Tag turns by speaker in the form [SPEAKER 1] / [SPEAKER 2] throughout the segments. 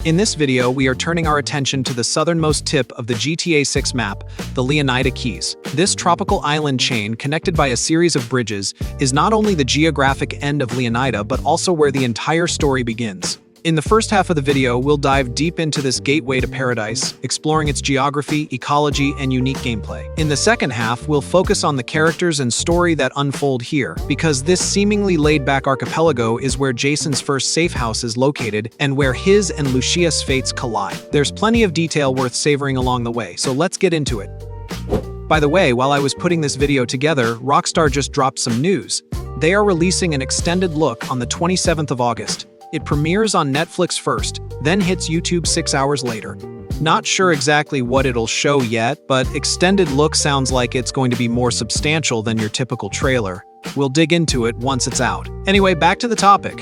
[SPEAKER 1] In this video, we are turning our attention to the southernmost tip of the GTA 6 map, the Leonida Keys. This tropical island chain, connected by a series of bridges, is not only the geographic end of Leonida but also where the entire story begins. In the first half of the video, we'll dive deep into this gateway to paradise, exploring its geography, ecology, and unique gameplay. In the second half, we'll focus on the characters and story that unfold here, because this seemingly laid-back archipelago is where Jason's first safe house is located and where his and Lucia's fates collide. There's plenty of detail worth savoring along the way, so let's get into it. By the way, while I was putting this video together, Rockstar just dropped some news. They are releasing an extended look on the 27th of August. It premieres on Netflix first, then hits YouTube 6 hours later. Not sure exactly what it'll show yet, but extended look sounds like it's going to be more substantial than your typical trailer. We'll dig into it once it's out. Anyway, back to the topic.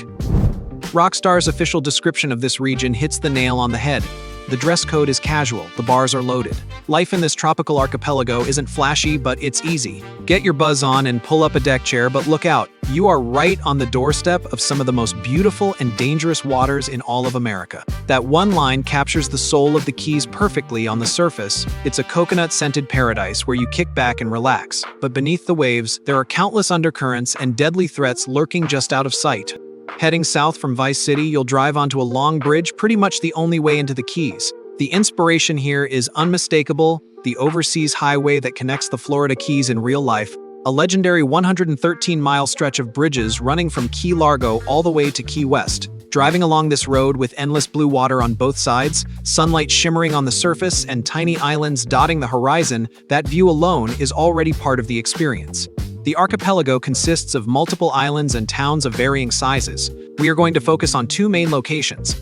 [SPEAKER 1] Rockstar's official description of this region hits the nail on the head. The dress code is casual, the bars are loaded. Life in this tropical archipelago isn't flashy, but it's easy. Get your buzz on and pull up a deck chair, but look out. You are right on the doorstep of some of the most beautiful and dangerous waters in all of America. That one line captures the soul of the Keys perfectly on the surface. It's a coconut-scented paradise where you kick back and relax. But beneath the waves, there are countless undercurrents and deadly threats lurking just out of sight. Heading south from Vice City, you'll drive onto a long bridge, pretty much the only way into the Keys. The inspiration here is unmistakable: the overseas highway that connects the Florida Keys in real life, a legendary 113-mile stretch of bridges running from Key Largo all the way to Key West. Driving along this road with endless blue water on both sides, sunlight shimmering on the surface, and tiny islands dotting the horizon, that view alone is already part of the experience. The archipelago consists of multiple islands and towns of varying sizes. We are going to focus on two main locations.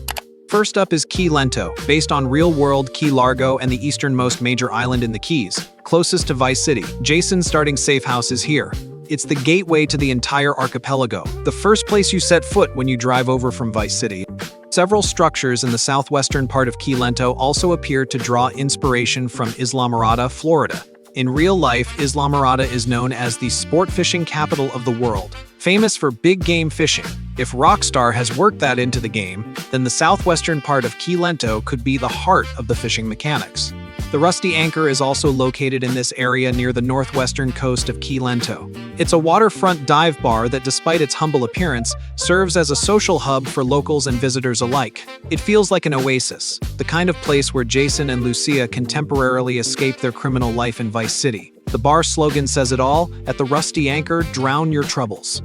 [SPEAKER 1] First up is Key Lento, based on real-world Key Largo and the easternmost major island in the Keys, closest to Vice City. Jason's starting safe house is here. It's the gateway to the entire archipelago, the first place you set foot when you drive over from Vice City. Several structures in the southwestern part of Key Lento also appear to draw inspiration from Islamorada, Florida. In real life, Islamorada is known as the sport fishing capital of the world, famous for big game fishing. If Rockstar has worked that into the game, then the southwestern part of Key Lento could be the heart of the fishing mechanics. The Rusty Anchor is also located in this area near the northwestern coast of Key Lento. It's a waterfront dive bar that, despite its humble appearance, serves as a social hub for locals and visitors alike. It feels like an oasis, the kind of place where Jason and Lucia can temporarily escape their criminal life in Vice City. The bar slogan says it all: at the Rusty Anchor, drown your troubles.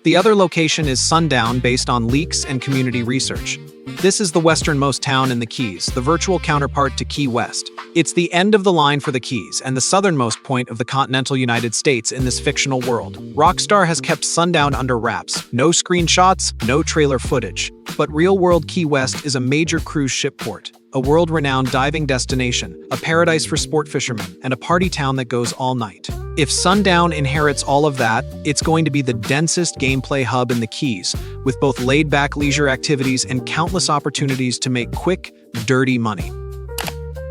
[SPEAKER 1] The other location is Sundown, based on leaks and community research. This is the westernmost town in the Keys, the virtual counterpart to Key West. It's the end of the line for the Keys and the southernmost point of the continental United States in this fictional world. Rockstar has kept Sundown under wraps. No screenshots, no trailer footage. But real-world Key West is a major cruise ship port, a world-renowned diving destination, a paradise for sport fishermen, and a party town that goes all night. If Sundown inherits all of that, it's going to be the densest gameplay hub in the Keys, with both laid-back leisure activities and countless opportunities to make quick, dirty money.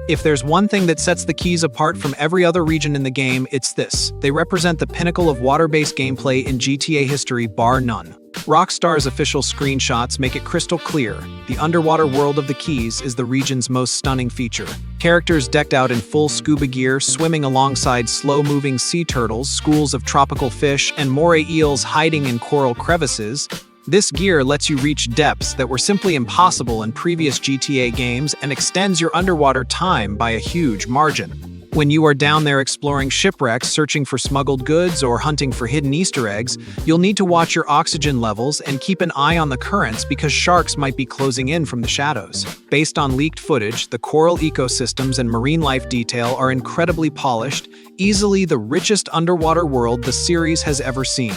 [SPEAKER 1] If there's one thing that sets the Keys apart from every other region in the game, it's this: they represent the pinnacle of water-based gameplay in GTA history, bar none. Rockstar's official screenshots make it crystal clear: the underwater world of the Keys is the region's most stunning feature. Characters decked out in full scuba gear, swimming alongside slow-moving sea turtles, schools of tropical fish, and moray eels hiding in coral crevices. This gear lets you reach depths that were simply impossible in previous GTA games and extends your underwater time by a huge margin. When you are down there exploring shipwrecks, searching for smuggled goods, or hunting for hidden Easter eggs, you'll need to watch your oxygen levels and keep an eye on the currents because sharks might be closing in from the shadows. Based on leaked footage, the coral ecosystems and marine life detail are incredibly polished, easily the richest underwater world the series has ever seen.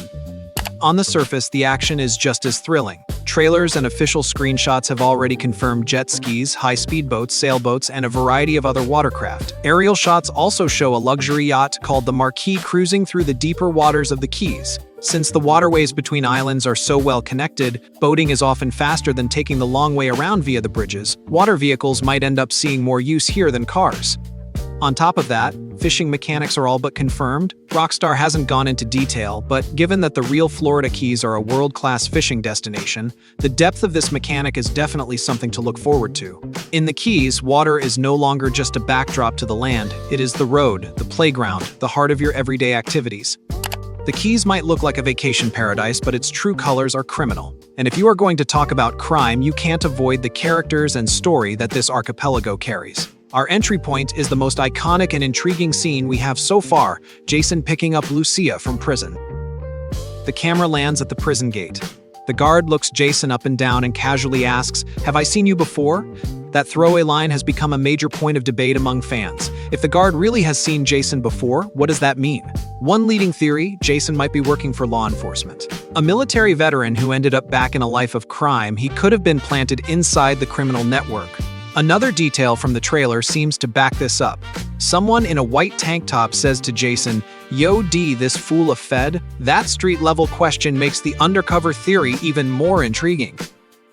[SPEAKER 1] On the surface, the action is just as thrilling. Trailers and official screenshots have already confirmed jet skis, high-speed boats, sailboats, and a variety of other watercraft. Aerial shots also show a luxury yacht called the Marquis cruising through the deeper waters of the Keys. Since the waterways between islands are so well connected, boating is often faster than taking the long way around via the bridges. Water vehicles might end up seeing more use here than cars. On top of that, Fishing mechanics are all but confirmed. Rockstar hasn't gone into detail, but given that the real Florida Keys are a world-class fishing destination, the depth of this mechanic is definitely something to look forward to. In the Keys, water is no longer just a backdrop to the land, it is the road, the playground, the heart of your everyday activities. The Keys might look like a vacation paradise, but its true colors are criminal. And if you are going to talk about crime, you can't avoid the characters and story that this archipelago carries. Our entry point is the most iconic and intriguing scene we have so far, Jason picking up Lucia from prison. The camera lands at the prison gate. The guard looks Jason up and down and casually asks, "Have I seen you before?" That throwaway line has become a major point of debate among fans. If the guard really has seen Jason before, what does that mean? One leading theory, Jason might be working for law enforcement. A military veteran who ended up back in a life of crime, he could have been planted inside the criminal network. Another detail from the trailer seems to back this up. Someone in a white tank top says to Jason, "Yo D, this fool a Fed?" That street-level question makes the undercover theory even more intriguing.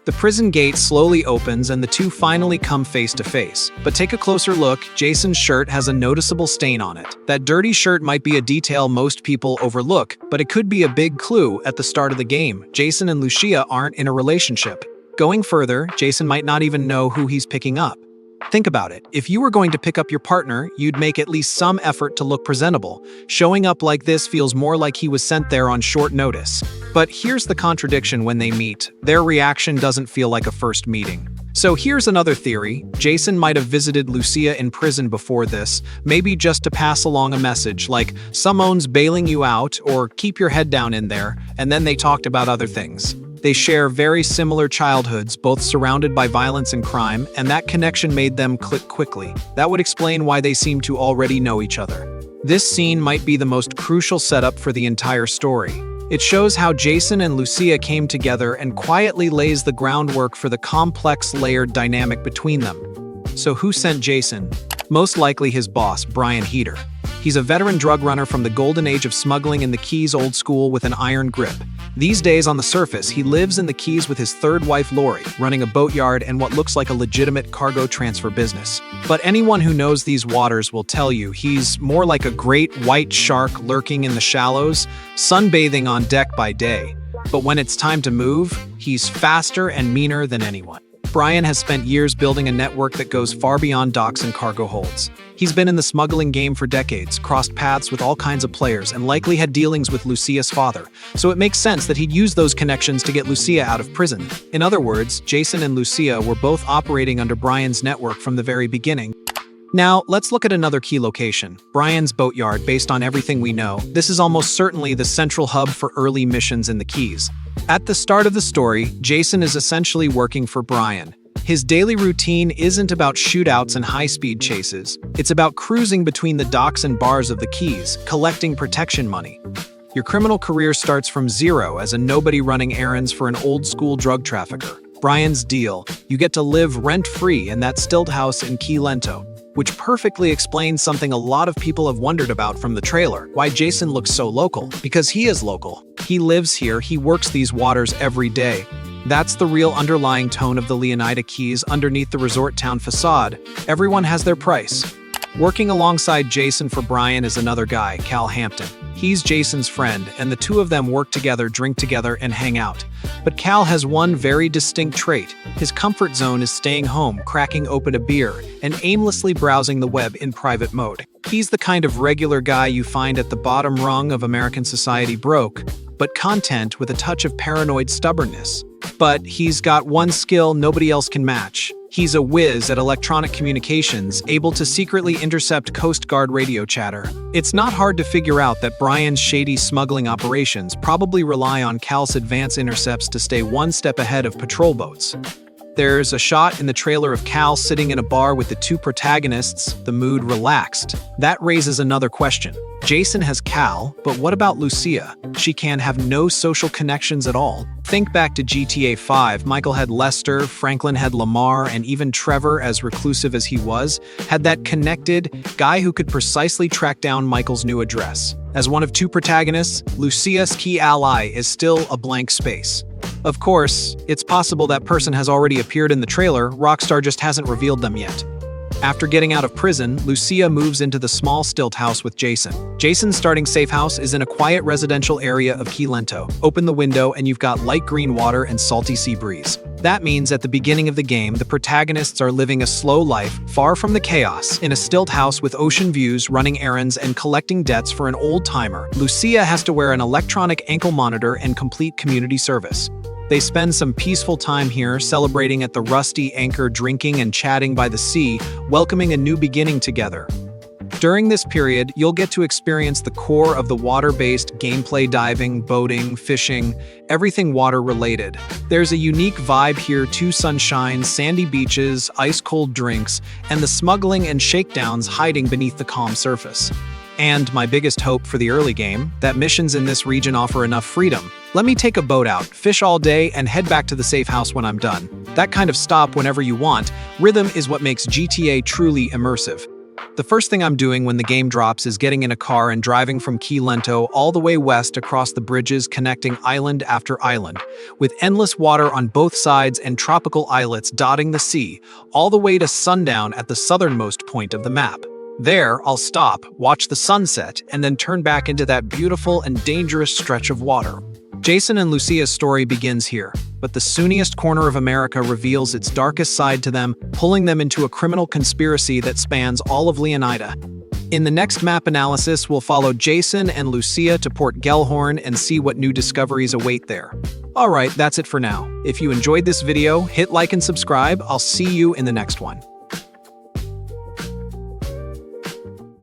[SPEAKER 1] The prison gate slowly opens and the two finally come face to face. But take a closer look, Jason's shirt has a noticeable stain on it. That dirty shirt might be a detail most people overlook, but it could be a big clue at the start of the game. Jason and Lucia aren't in a relationship. Going further, Jason might not even know who he's picking up. Think about it. If you were going to pick up your partner, you'd make at least some effort to look presentable. Showing up like this feels more like he was sent there on short notice. But here's the contradiction when they meet. Their reaction doesn't feel like a first meeting. So here's another theory. Jason might have visited Lucia in prison before this, maybe just to pass along a message like, "Someone's bailing you out," or "Keep your head down in there," and then they talked about other things. They share very similar childhoods, both surrounded by violence and crime, and that connection made them click quickly. That would explain why they seem to already know each other. This scene might be the most crucial setup for the entire story. It shows how Jason and Lucia came together and quietly lays the groundwork for the complex, layered dynamic between them. So who sent Jason? Most likely his boss, Brian Heder. He's a veteran drug runner from the golden age of smuggling in the Keys old school with an iron grip. These days, on the surface, he lives in the Keys with his third wife, Lori, running a boatyard and what looks like a legitimate cargo transfer business. But anyone who knows these waters will tell you he's more like a great white shark lurking in the shallows, sunbathing on deck by day. But when it's time to move, he's faster and meaner than anyone. Brian has spent years building a network that goes far beyond docks and cargo holds. He's been in the smuggling game for decades, crossed paths with all kinds of players, and likely had dealings with Lucia's father. So it makes sense that he'd use those connections to get Lucia out of prison. In other words, Jason and Lucia were both operating under Brian's network from the very beginning. Now, let's look at another key location, Brian's boatyard. Based on everything we know, this is almost certainly the central hub for early missions in the Keys. At the start of the story, Jason is essentially working for Brian. His daily routine isn't about shootouts and high-speed chases. It's about cruising between the docks and bars of the Keys, collecting protection money. Your criminal career starts from zero as a nobody running errands for an old-school drug trafficker. Brian's deal, you get to live rent-free in that stilt house in Key Lento, which perfectly explains something a lot of people have wondered about from the trailer, why Jason looks so local. Because he is local. He lives here, he works these waters every day. That's the real underlying tone of the Leonida Keys underneath the resort town facade. Everyone has their price. Working alongside Jason for Brian is another guy, Cal Hampton. He's Jason's friend, and the two of them work together, drink together, and hang out. But Cal has one very distinct trait. His comfort zone is staying home, cracking open a beer, and aimlessly browsing the web in private mode. He's the kind of regular guy you find at the bottom rung of American society, broke, but content with a touch of paranoid stubbornness. But he's got one skill nobody else can match. He's a whiz at electronic communications, able to secretly intercept Coast Guard radio chatter. It's not hard to figure out that Brian's shady smuggling operations probably rely on Cal's advanced intercepts to stay one step ahead of patrol boats. There's a shot in the trailer of Cal sitting in a bar with the two protagonists, the mood relaxed. That raises another question. Jason has Cal, but what about Lucia? She can have no social connections at all. Think back to GTA 5, Michael had Lester, Franklin had Lamar, and even Trevor, as reclusive as he was, had that connected guy who could precisely track down Michael's new address. As one of two protagonists, Lucia's key ally is still a blank space. Of course, it's possible that person has already appeared in the trailer, Rockstar just hasn't revealed them yet. After getting out of prison, Lucia moves into the small stilt house with Jason. Jason's starting safe house is in a quiet residential area of Key Lento. Open the window and you've got light green water and salty sea breeze. That means at the beginning of the game, the protagonists are living a slow life, far from the chaos, in a stilt house with ocean views, running errands, and collecting debts for an old-timer. Lucia has to wear an electronic ankle monitor and complete community service. They spend some peaceful time here, celebrating at the Rusty Anchor, drinking and chatting by the sea, welcoming a new beginning together. During this period, you'll get to experience the core of the water-based gameplay: diving, boating, fishing, everything water-related. There's a unique vibe here too: sunshine, sandy beaches, ice-cold drinks, and the smuggling and shakedowns hiding beneath the calm surface. And my biggest hope for the early game, that missions in this region offer enough freedom. Let me take a boat out, fish all day, and head back to the safe house when I'm done. That kind of stop whenever you want. Rhythm is what makes GTA truly immersive. The first thing I'm doing when the game drops is getting in a car and driving from Key Lento all the way west across the bridges connecting island after island, with endless water on both sides and tropical islets dotting the sea, all the way to Sundown at the southernmost point of the map. There, I'll stop, watch the sunset, and then turn back into that beautiful and dangerous stretch of water. Jason and Lucia's story begins here, but the sunniest corner of America reveals its darkest side to them, pulling them into a criminal conspiracy that spans all of Leonida. In the next map analysis, we'll follow Jason and Lucia to Port Gellhorn and see what new discoveries await there. Alright, that's it for now. If you enjoyed this video, hit like and subscribe. I'll see you in the next one.